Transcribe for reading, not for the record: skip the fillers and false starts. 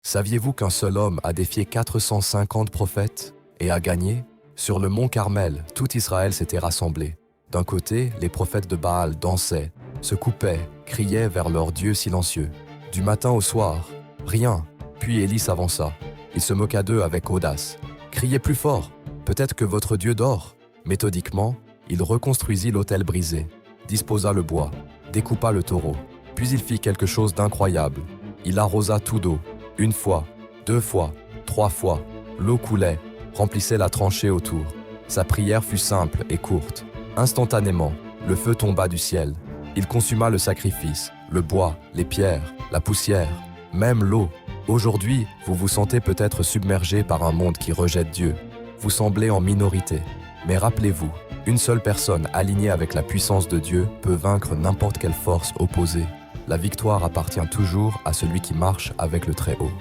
Saviez-vous qu'un seul homme a défié 450 prophètes et a gagné? Sur le mont Carmel, tout Israël s'était rassemblé. D'un côté, les prophètes de Baal dansaient, se coupaient, criaient vers leur Dieu silencieux. Du matin au soir, rien. Puis Élie s'avança. Il se moqua d'eux avec audace. « Criez plus fort, peut-être que votre Dieu dort. » Méthodiquement, il reconstruisit l'autel brisé, disposa le bois, découpa le taureau. Puis il fit quelque chose d'incroyable. Il arrosa tout d'eau. Une fois, 2 fois, 3 fois, l'eau coulait, remplissait la tranchée autour. Sa prière fut simple et courte. Instantanément, le feu tomba du ciel. Il consuma le sacrifice, le bois, les pierres, la poussière, même l'eau. Aujourd'hui, vous vous sentez peut-être submergé par un monde qui rejette Dieu. Vous semblez en minorité. Mais rappelez-vous, une seule personne alignée avec la puissance de Dieu peut vaincre n'importe quelle force opposée. La victoire appartient toujours à celui qui marche avec le Très-Haut.